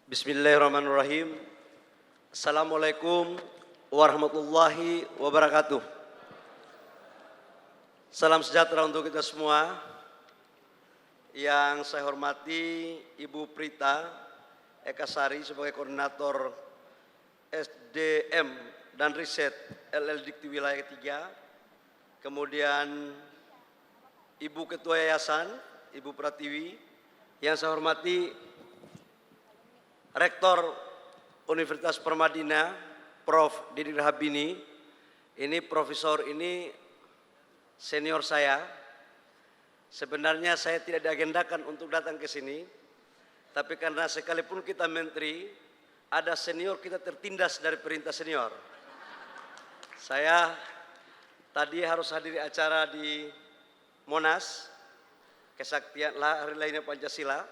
Bismillahirrahmanirrahim. Assalamualaikum warahmatullahi wabarakatuh. Salam sejahtera untuk kita semua. Yang saya hormati Ibu Prita Eka Sari sebagai Koordinator SDM dan Riset LL Dikti Wilayah 3. Kemudian Ibu Ketua Yayasan, Ibu Pratiwi. Yang saya hormati Rektor Universitas Permadina, Prof. Didi Rahabini. Ini profesor ini senior saya. Sebenarnya saya tidak diagendakan untuk datang ke sini, tapi karena sekalipun kita menteri, ada senior kita tertindas dari perintah senior. Saya tadi harus hadiri acara di Monas, kesaktian hari lainnya Pancasila.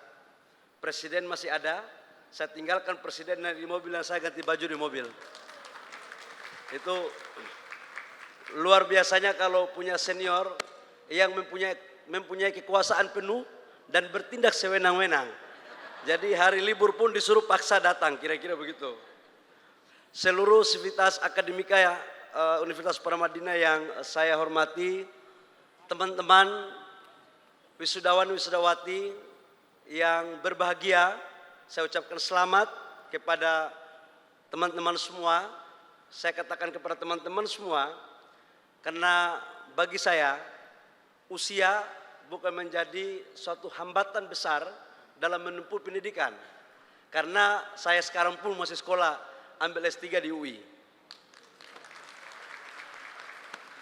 Presiden masih ada. Saya tinggalkan presiden di mobil dan saya ganti baju di mobil. Itu luar biasanya kalau punya senior yang mempunyai kekuasaan penuh dan bertindak sewenang-wenang. Jadi hari libur pun disuruh paksa datang, kira-kira begitu. Seluruh sivitas akademika Universitas Paramadina yang saya hormati, teman-teman wisudawan-wisudawati yang berbahagia, saya ucapkan selamat kepada teman-teman semua. Saya katakan kepada teman-teman semua, karena bagi saya usia bukan menjadi suatu hambatan besar dalam menempuh pendidikan. Karena saya sekarang pun masih sekolah, ambil S3 di UI.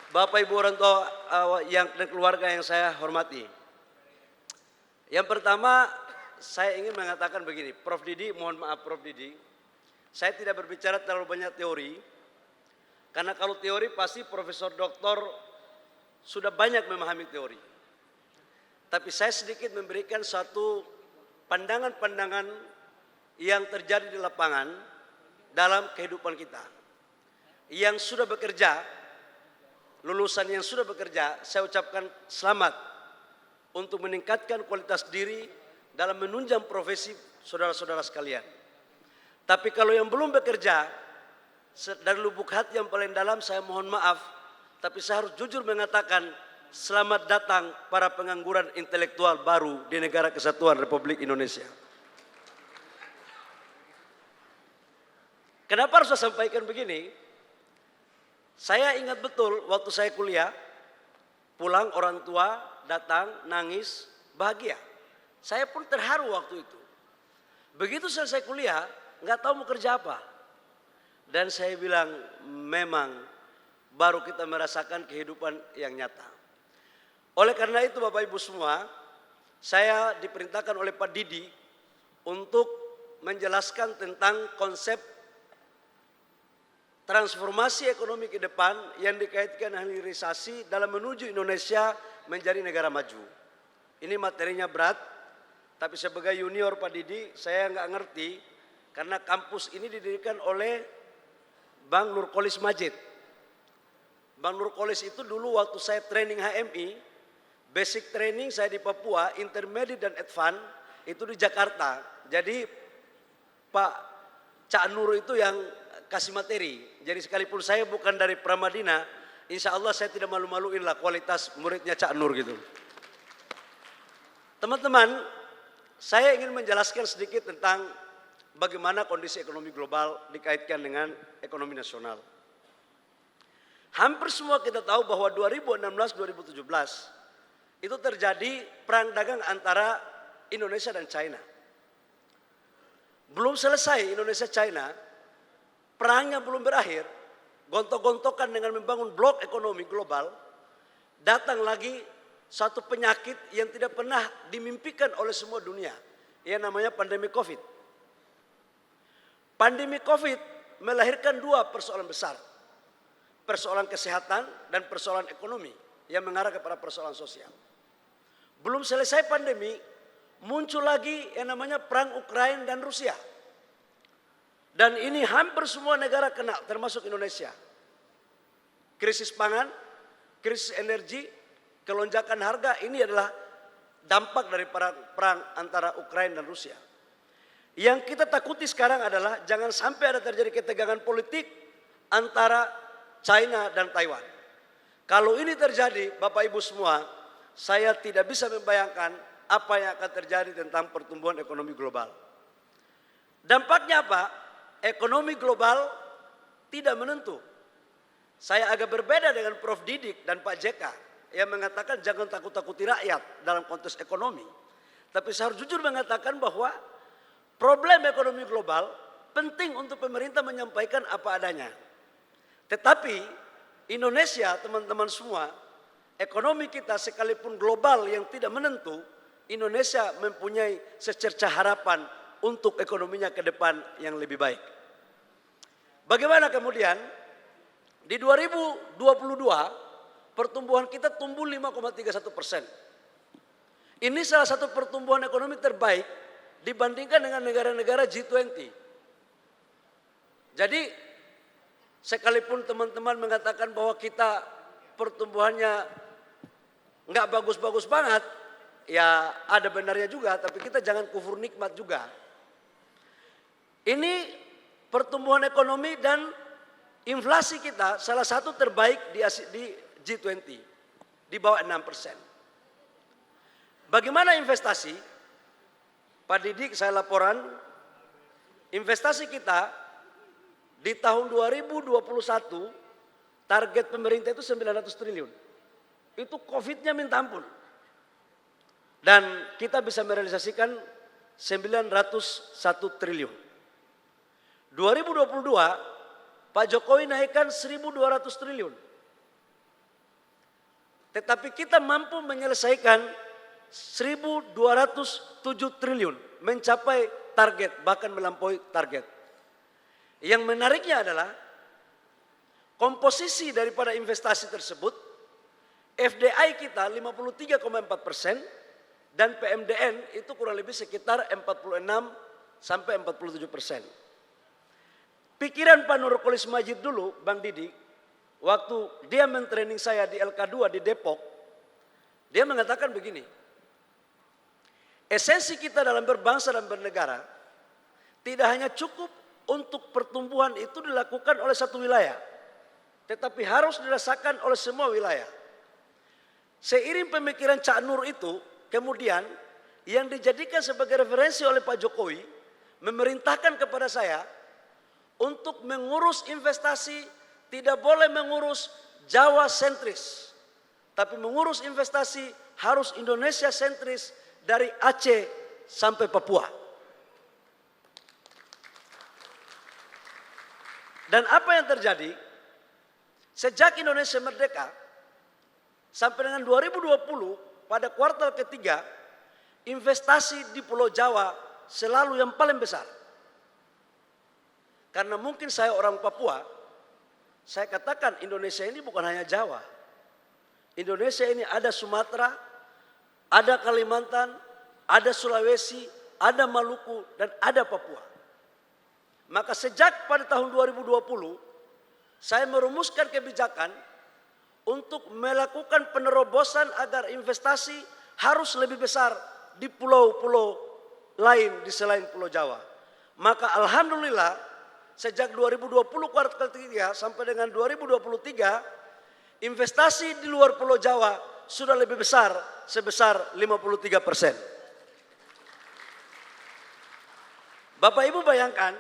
Bapak Ibu orang tua dan keluarga yang saya hormati. Yang pertama, saya ingin mengatakan begini, Prof. Didi, mohon maaf Prof. Didi, saya tidak berbicara terlalu banyak teori, karena kalau teori pasti Profesor Doktor sudah banyak memahami teori. Tapi saya sedikit memberikan suatu pandangan-pandangan yang terjadi di lapangan dalam kehidupan kita. Yang sudah bekerja, lulusan yang sudah bekerja, saya ucapkan selamat untuk meningkatkan kualitas diri dalam menunjang profesi saudara-saudara sekalian. Tapi kalau yang belum bekerja, dari lubuk hati yang paling dalam saya mohon maaf, tapi saya harus jujur mengatakan selamat datang para pengangguran intelektual baru di Negara Kesatuan Republik Indonesia. Kenapa harus saya sampaikan begini? Saya ingat betul waktu saya kuliah, pulang orang tua datang nangis bahagia. Saya pun terharu waktu itu. Begitu selesai kuliah, nggak tahu mau kerja apa. Dan saya bilang, memang baru kita merasakan kehidupan yang nyata. Oleh karena itu Bapak Ibu semua, saya diperintahkan oleh Pak Didi untuk menjelaskan tentang konsep transformasi ekonomi ke depan yang dikaitkan dengan hilirisasi dalam menuju Indonesia menjadi negara maju. Ini materinya berat. Tapi sebagai junior Pak Didi, saya nggak ngerti karena kampus ini didirikan oleh Bang Nurkolis Majid. Bang Nurkolis itu dulu waktu saya training HMI, basic training saya di Papua, intermediate dan advance itu di Jakarta. Jadi Pak Cak Nur itu yang kasih materi. Jadi sekalipun saya bukan dari Pramadina, insya Allah saya tidak malu-maluin lah kualitas muridnya Cak Nur gitu. Teman-teman, saya ingin menjelaskan sedikit tentang bagaimana kondisi ekonomi global dikaitkan dengan ekonomi nasional. Hampir semua kita tahu bahwa 2016-2017 itu terjadi perang dagang antara Indonesia dan China. Belum selesai Indonesia-China, perangnya belum berakhir, gontok-gontokan dengan membangun blok ekonomi global, datang lagi satu penyakit yang tidak pernah dimimpikan oleh semua dunia, yang namanya pandemi COVID. Pandemi COVID melahirkan dua persoalan besar. Persoalan kesehatan dan persoalan ekonomi yang mengarah kepada persoalan sosial. Belum selesai pandemi, muncul lagi yang namanya perang Ukraina dan Rusia. Dan ini hampir semua negara kena, termasuk Indonesia. Krisis pangan, krisis energi, kelonjakan harga, ini adalah dampak dari perang antara Ukraina dan Rusia. Yang kita takuti sekarang adalah jangan sampai ada terjadi ketegangan politik antara China dan Taiwan. Kalau ini terjadi, Bapak Ibu semua, saya tidak bisa membayangkan apa yang akan terjadi tentang pertumbuhan ekonomi global. Dampaknya apa? Ekonomi global tidak menentu. Saya agak berbeda dengan Prof. Didik dan Pak JK yang mengatakan jangan takut-takuti rakyat dalam konteks ekonomi. Tapi saya harus jujur mengatakan bahwa problem ekonomi global penting untuk pemerintah menyampaikan apa adanya. Tetapi Indonesia, teman-teman semua, ekonomi kita sekalipun global yang tidak menentu, Indonesia mempunyai secercah harapan untuk ekonominya ke depan yang lebih baik. Bagaimana kemudian? Di 2022 pertumbuhan kita tumbuh 5,31%. Ini salah satu pertumbuhan ekonomi terbaik dibandingkan dengan negara-negara G20. Jadi sekalipun teman-teman mengatakan bahwa kita pertumbuhannya nggak bagus-bagus banget, ya ada benarnya juga, tapi kita jangan kufur nikmat juga. Ini pertumbuhan ekonomi dan inflasi kita salah satu terbaik di G20, di bawah 6%. Bagaimana investasi? Pak Didik, saya laporan, investasi kita di tahun 2021 target pemerintah itu 900 triliun. Itu Covid-nya minta ampun. Dan kita bisa merealisasikan 901 triliun. 2022 Pak Jokowi naikkan 1.200 triliun. Tetapi kita mampu menyelesaikan 1.207 triliun, mencapai target, bahkan melampaui target. Yang menariknya adalah komposisi daripada investasi tersebut, FDI kita 53,4% dan PMDN itu kurang lebih sekitar 46 sampai 47%. Pikiran Pak Nurkolis Majid dulu, Bang Didi, waktu dia mentraining saya di LK2 di Depok, dia mengatakan begini, esensi kita dalam berbangsa dan bernegara tidak hanya cukup untuk pertumbuhan itu dilakukan oleh satu wilayah, tetapi harus dirasakan oleh semua wilayah. Seiring pemikiran Cak Nur itu, kemudian yang dijadikan sebagai referensi oleh Pak Jokowi, memerintahkan kepada saya untuk mengurus investasi tidak boleh mengurus Jawa sentris, tapi mengurus investasi harus Indonesia sentris dari Aceh sampai Papua. Dan apa yang terjadi? Sejak Indonesia merdeka sampai dengan 2020 pada kuartal ketiga, investasi di Pulau Jawa selalu yang paling besar. Karena mungkin saya orang Papua, saya katakan Indonesia ini bukan hanya Jawa. Indonesia ini ada Sumatera, ada Kalimantan, ada Sulawesi, ada Maluku, dan ada Papua. Maka sejak pada tahun 2020, saya merumuskan kebijakan untuk melakukan penerobosan agar investasi harus lebih besar di pulau-pulau lain di selain Pulau Jawa. Maka alhamdulillah sejak 2020 kuartal 3 sampai dengan 2023 investasi di luar Pulau Jawa sudah lebih besar sebesar 53%. Bapak Ibu bayangkan,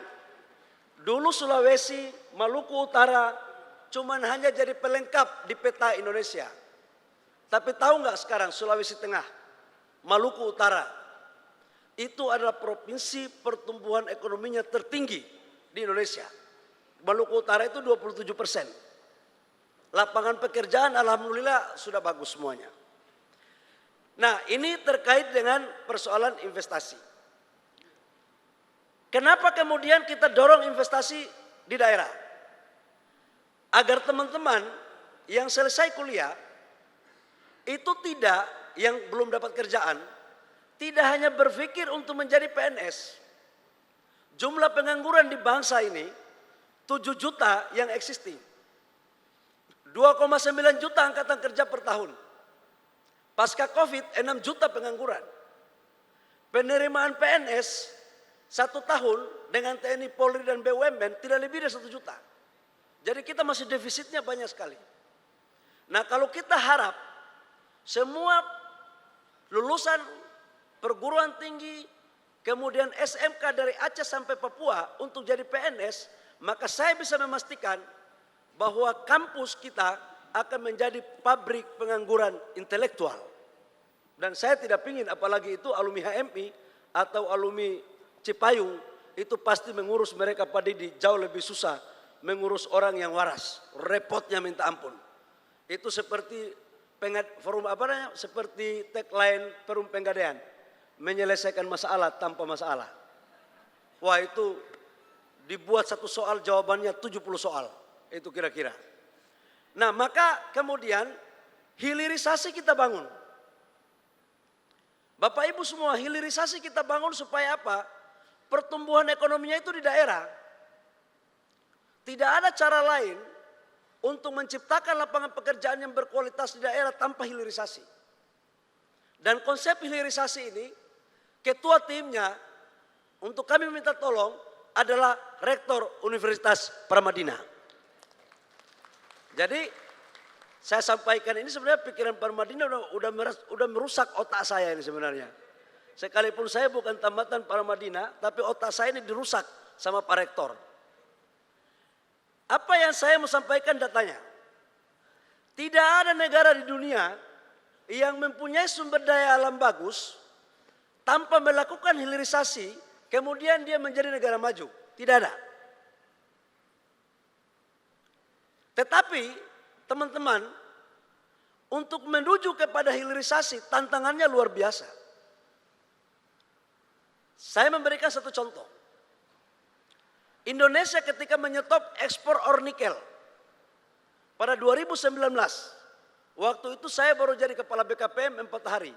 dulu Sulawesi, Maluku Utara cuman hanya jadi pelengkap di peta Indonesia. Tapi tahu nggak sekarang Sulawesi Tengah, Maluku Utara, itu adalah provinsi pertumbuhan ekonominya tertinggi di Indonesia. Maluku Utara itu 27%. Lapangan pekerjaan alhamdulillah sudah bagus semuanya. Nah, ini terkait dengan persoalan investasi. Kenapa kemudian kita dorong investasi di daerah? Agar teman-teman yang selesai kuliah itu tidak, yang belum dapat kerjaan, tidak hanya berpikir untuk menjadi PNS. Jumlah pengangguran di bangsa ini 7 juta yang existing. 2,9 juta angkatan kerja per tahun. Pasca Covid 6 juta pengangguran. Penerimaan PNS 1 tahun dengan TNI, Polri dan BUMN tidak lebih dari 1 juta. Jadi kita masih defisitnya banyak sekali. Nah, kalau kita harap semua lulusan perguruan tinggi, kemudian SMK dari Aceh sampai Papua untuk jadi PNS, maka saya bisa memastikan bahwa kampus kita akan menjadi pabrik pengangguran intelektual. Dan saya tidak ingin apalagi itu alumni HMI atau alumni Cipayung itu pasti mengurus mereka Pak Didi jauh lebih susah mengurus orang yang waras, repotnya minta ampun. Itu seperti forum apa namanya? Seperti tagline Perum Penggadean, menyelesaikan masalah tanpa masalah. Wah, itu dibuat 1 soal jawabannya 70 soal. Itu kira-kira. Nah, maka kemudian hilirisasi kita bangun. Bapak Ibu semua, hilirisasi kita bangun supaya apa? Pertumbuhan ekonominya itu di daerah. Tidak ada cara lain untuk menciptakan lapangan pekerjaan yang berkualitas di daerah tanpa hilirisasi. Dan konsep hilirisasi ini, ketua timnya untuk kami minta tolong adalah Rektor Universitas Paramadina. Jadi saya sampaikan ini sebenarnya pikiran Paramadina udah merusak otak saya ini sebenarnya. Sekalipun saya bukan tamatan Paramadina, tapi otak saya ini dirusak sama Pak Rektor. Apa yang saya mau sampaikan datanya? Tidak ada negara di dunia yang mempunyai sumber daya alam bagus tanpa melakukan hilirisasi, kemudian dia menjadi negara maju. Tidak ada. Tetapi teman-teman, untuk menuju kepada hilirisasi tantangannya luar biasa. Saya memberikan 1 contoh. Indonesia ketika menyetop ekspor ore nikel pada 2019, waktu itu saya baru jadi kepala BKPM 4 hari.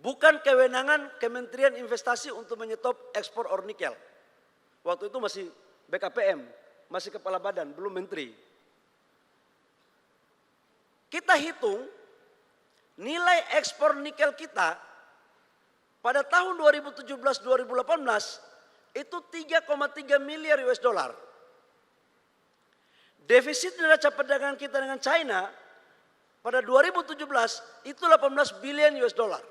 Bukan kewenangan Kementerian Investasi untuk menyetop ekspor ore nikel. Waktu itu masih BKPM, masih kepala badan, belum menteri. Kita hitung nilai ekspor nikel kita pada tahun 2017-2018 itu 3,3 miliar US dollar. Defisit neraca perdagangan kita dengan China pada 2017 itu 18 billion US dollar.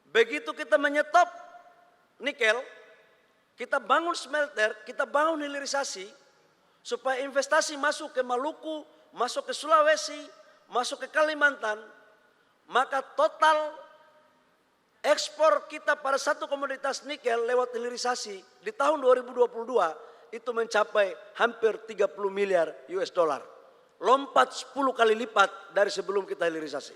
Begitu kita menyetop nikel, kita bangun smelter, kita bangun hilirisasi supaya investasi masuk ke Maluku, masuk ke Sulawesi, masuk ke Kalimantan, maka total ekspor kita pada satu komoditas nikel lewat hilirisasi di tahun 2022 itu mencapai hampir 30 miliar US dollar. Lompat 10 kali lipat dari sebelum kita hilirisasi.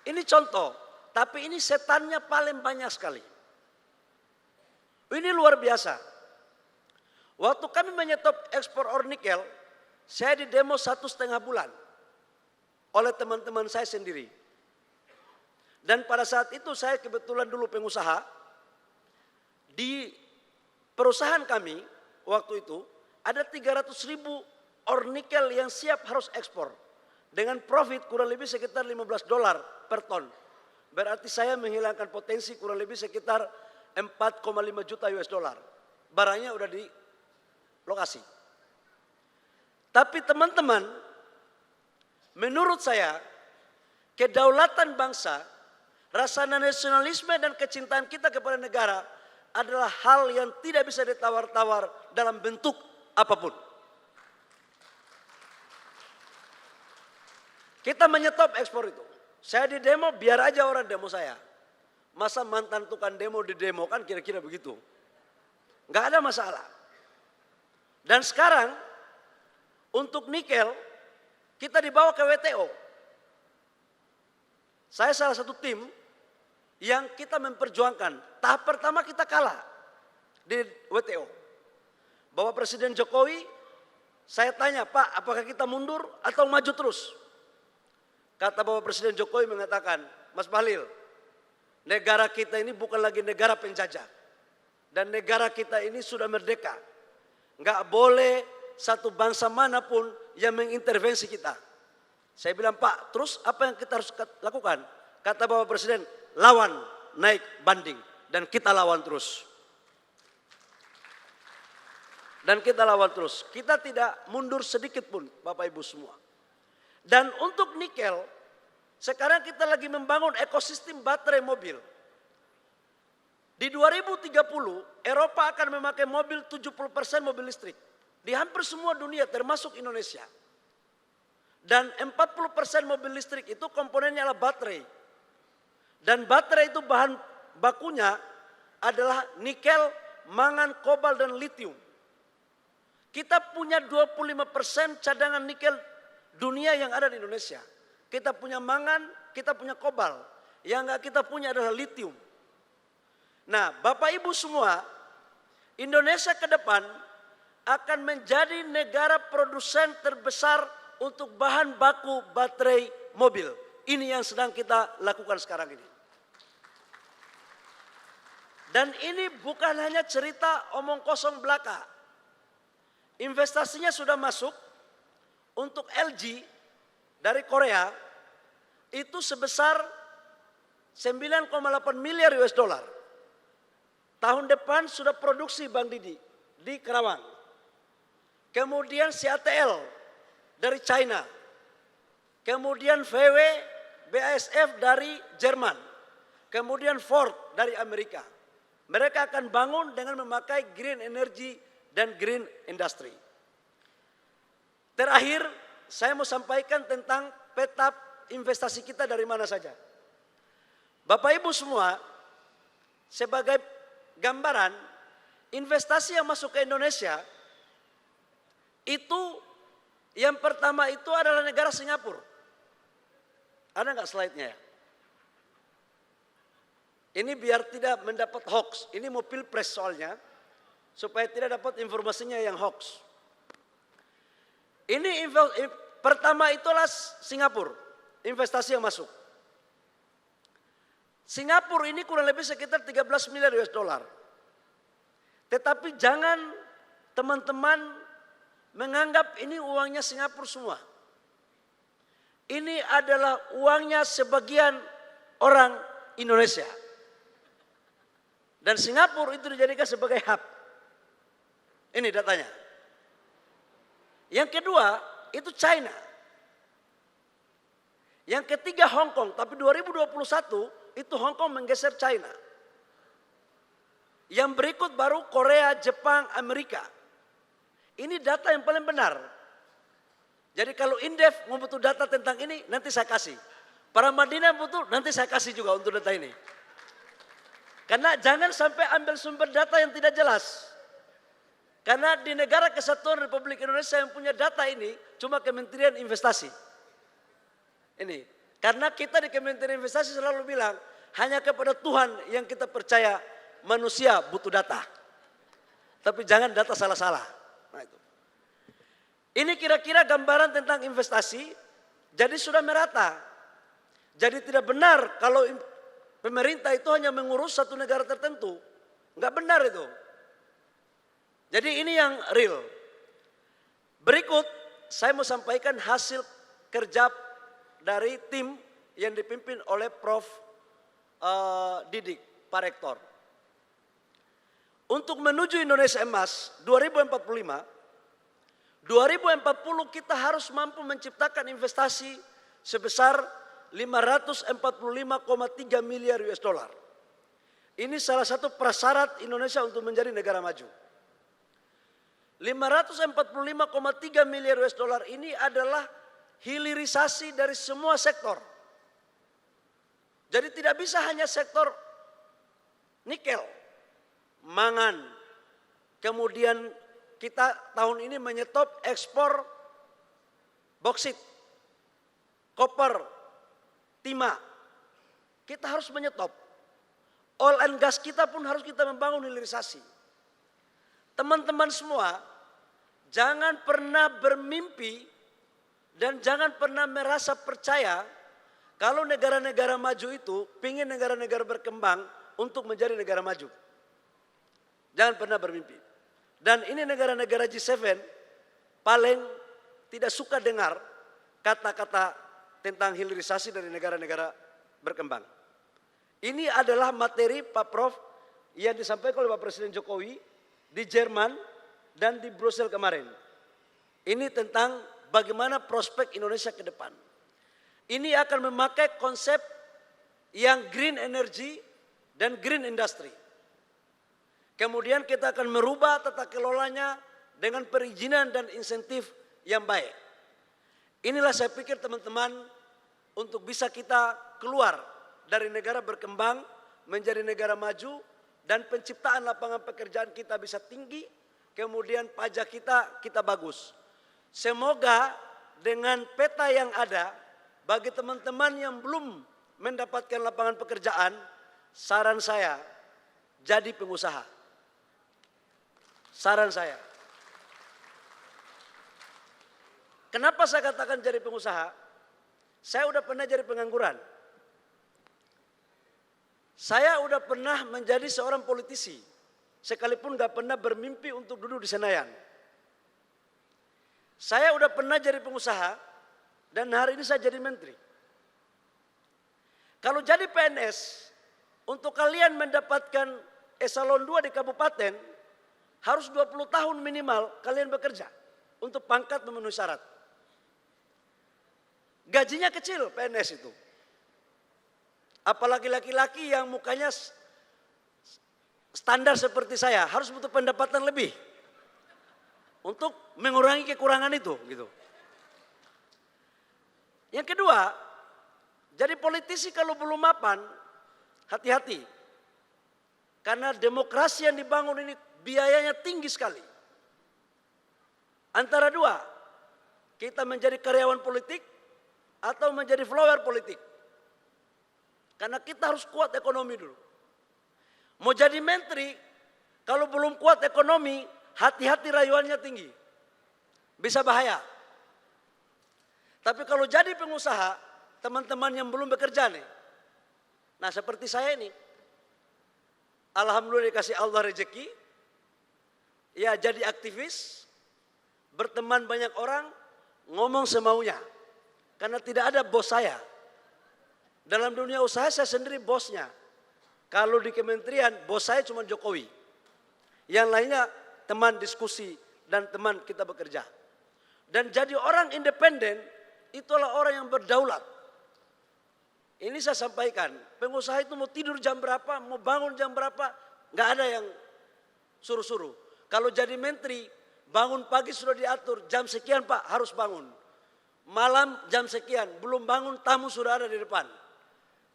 Ini contoh, tapi ini setannya paling banyak sekali. Ini luar biasa. Waktu kami menyetop ekspor ore nikel, saya didemo 1,5 bulan oleh teman-teman saya sendiri. Dan pada saat itu saya kebetulan dulu pengusaha. Di perusahaan kami waktu itu ada 300.000 ore nikel yang siap harus ekspor. Dengan profit kurang lebih sekitar $15 per ton. Berarti saya menghilangkan potensi kurang lebih sekitar 4,5 juta US dollar. Barangnya udah di lokasi. Tapi teman-teman, menurut saya kedaulatan bangsa, rasa nasionalisme dan kecintaan kita kepada negara adalah hal yang tidak bisa ditawar-tawar dalam bentuk apapun. Kita menyetop ekspor itu. Saya di demo, biar aja orang demo saya. Masa mantan tukang demo di demo kan kira-kira begitu. Nggak ada masalah. Dan sekarang untuk nikel kita dibawa ke WTO. Saya salah satu tim yang kita memperjuangkan. Tahap pertama kita kalah di WTO. Bapak Presiden Jokowi, saya tanya, Pak, apakah kita mundur atau maju terus? Kata Bapak Presiden Jokowi mengatakan, Mas Bahlil, negara kita ini bukan lagi negara penjajah. Dan negara kita ini sudah merdeka. Nggak boleh satu bangsa manapun yang mengintervensi kita. Saya bilang, Pak, terus apa yang kita harus lakukan? Kata Bapak Presiden, lawan naik banding. Dan kita lawan terus. Dan kita lawan terus. Kita tidak mundur sedikit pun, Bapak Ibu semua. Dan untuk nikel, sekarang kita lagi membangun ekosistem baterai mobil. Di 2030, Eropa akan memakai mobil 70% mobil listrik. Di hampir semua dunia, termasuk Indonesia. Dan 40% mobil listrik itu komponennya adalah baterai. Dan baterai itu bahan bakunya adalah nikel, mangan, kobalt, dan litium. Kita punya 25% cadangan nikel dunia yang ada di Indonesia. Kita punya mangan, kita punya kobalt. Yang enggak kita punya adalah litium. Nah, Bapak Ibu semua, Indonesia ke depan akan menjadi negara produsen terbesar untuk bahan baku baterai mobil. Ini yang sedang kita lakukan sekarang ini. Dan ini bukan hanya cerita omong kosong belaka. Investasinya sudah masuk untuk LG dari Korea itu sebesar 9,8 miliar US dollar. Tahun depan sudah produksi Bang Didi di Karawang. Kemudian CATL dari China. Kemudian VW BASF dari Jerman. Kemudian Ford dari Amerika. Mereka akan bangun dengan memakai green energy dan green industry. Terakhir, saya mau sampaikan tentang peta investasi kita dari mana saja. Bapak Ibu semua, sebagai gambaran, investasi yang masuk ke Indonesia, itu yang pertama itu adalah negara Singapura. Ada nggak slide-nya ya? Ini biar tidak mendapat hoax. Ini mau pilpres soalnya. Supaya tidak dapat informasinya yang hoax. Ini pertama itulah Singapura. Investasi yang masuk. Singapura ini kurang lebih sekitar 13 miliar US dollar. Tetapi jangan teman-teman menganggap ini uangnya Singapura semua. Ini adalah uangnya sebagian orang Indonesia. Dan Singapura itu dijadikan sebagai hub. Ini datanya. Yang kedua itu China. Yang ketiga Hong Kong. Tapi 2021 itu Hong Kong menggeser China. Yang berikut baru Korea, Jepang, Amerika. Ini data yang paling benar. Jadi kalau Indef mau butuh data tentang ini, nanti saya kasih. Para Madinah butuh, nanti saya kasih juga untuk data ini. Karena jangan sampai ambil sumber data yang tidak jelas. Karena di negara kesatuan Republik Indonesia yang punya data ini, cuma Kementerian Investasi. Ini. Karena kita di Kementerian Investasi selalu bilang, hanya kepada Tuhan yang kita percaya manusia butuh data. Tapi jangan data salah-salah. Nah itu. Ini kira-kira gambaran tentang investasi, jadi sudah merata. Jadi tidak benar kalau pemerintah itu hanya mengurus satu negara tertentu. Enggak benar itu. Jadi ini yang real. Berikut saya mau sampaikan hasil kerja dari tim yang dipimpin oleh Prof. Didik, Pak Rektor. Untuk menuju Indonesia Emas 2045, 2040 kita harus mampu menciptakan investasi sebesar 545,3 miliar US dollar. Ini salah satu prasyarat Indonesia untuk menjadi negara maju. 545,3 miliar US dollar ini adalah hilirisasi dari semua sektor. Jadi tidak bisa hanya sektor nikel, mangan. Kemudian kita tahun ini menyetop ekspor boksit, koper, timah. Kita harus menyetop. Oil and gas kita pun harus kita membangun hilirisasi. Teman-teman semua, jangan pernah bermimpi dan jangan pernah merasa percaya kalau negara-negara maju itu pingin negara-negara berkembang untuk menjadi negara maju. Jangan pernah bermimpi. Dan ini negara-negara G7 paling tidak suka dengar kata-kata tentang hilirisasi dari negara-negara berkembang. Ini adalah materi Pak Prof yang disampaikan oleh Pak Presiden Jokowi di Jerman dan di Brussel kemarin. Ini tentang bagaimana prospek Indonesia ke depan. Ini akan memakai konsep yang green energy dan green industry. Kemudian kita akan merubah tata kelolanya dengan perizinan dan insentif yang baik. Inilah saya pikir teman-teman untuk bisa kita keluar dari negara berkembang menjadi negara maju dan penciptaan lapangan pekerjaan kita bisa tinggi, kemudian pajak kita bagus. Semoga dengan peta yang ada bagi teman-teman yang belum mendapatkan lapangan pekerjaan, saran saya jadi pengusaha. Saran saya. Kenapa saya katakan jadi pengusaha? Saya udah pernah jadi pengangguran. Saya udah pernah menjadi seorang politisi, sekalipun gak pernah bermimpi untuk duduk di Senayan. Saya udah pernah jadi pengusaha, dan hari ini saya jadi menteri. Kalau jadi PNS, untuk kalian mendapatkan eselon 2 di kabupaten, harus 20 tahun minimal kalian bekerja untuk pangkat memenuhi syarat. Gajinya kecil PNS itu. Apalagi laki-laki yang mukanya standar seperti saya, harus butuh pendapatan lebih untuk mengurangi kekurangan itu, gitu. Yang kedua, jadi politisi kalau belum mapan, hati-hati. Karena demokrasi yang dibangun ini biayanya tinggi sekali. Antara dua, kita menjadi karyawan politik atau menjadi follower politik. Karena kita harus kuat ekonomi dulu. Mau jadi menteri, kalau belum kuat ekonomi, hati-hati rayuannya tinggi. Bisa bahaya. Tapi kalau jadi pengusaha, teman-teman yang belum bekerja nih. Nah seperti saya ini. Alhamdulillah dikasih Allah rezeki. Ya jadi aktivis. Berteman banyak orang. Ngomong semaunya. Karena tidak ada bos saya. Dalam dunia usaha saya sendiri bosnya. Kalau di kementerian bos saya cuma Jokowi. Yang lainnya teman diskusi dan teman kita bekerja. Dan jadi orang independen itulah orang yang berdaulat. Ini saya sampaikan, pengusaha itu mau tidur jam berapa, mau bangun jam berapa, nggak ada yang suruh-suruh. Kalau jadi menteri, bangun pagi sudah diatur, jam sekian Pak harus bangun. Malam jam sekian, belum bangun tamu sudah ada di depan.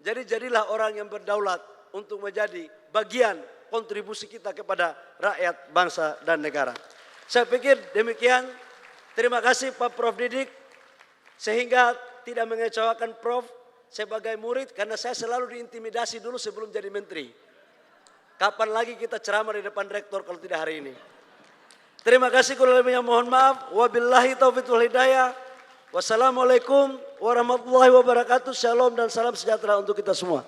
Jadi jadilah orang yang berdaulat untuk menjadi bagian kontribusi kita kepada rakyat, bangsa, dan negara. Saya pikir demikian. Terima kasih Pak Prof Didik. Sehingga tidak mengecewakan Prof sebagai murid. Karena saya selalu diintimidasi dulu sebelum jadi menteri. Kapan lagi kita ceramah di depan rektor kalau tidak hari ini. Terima kasih, kurang lebihnya mohon maaf. Wabillahi taufiq wal hidayah. Wassalamualaikum warahmatullahi wabarakatuh. Shalom dan salam sejahtera untuk kita semua.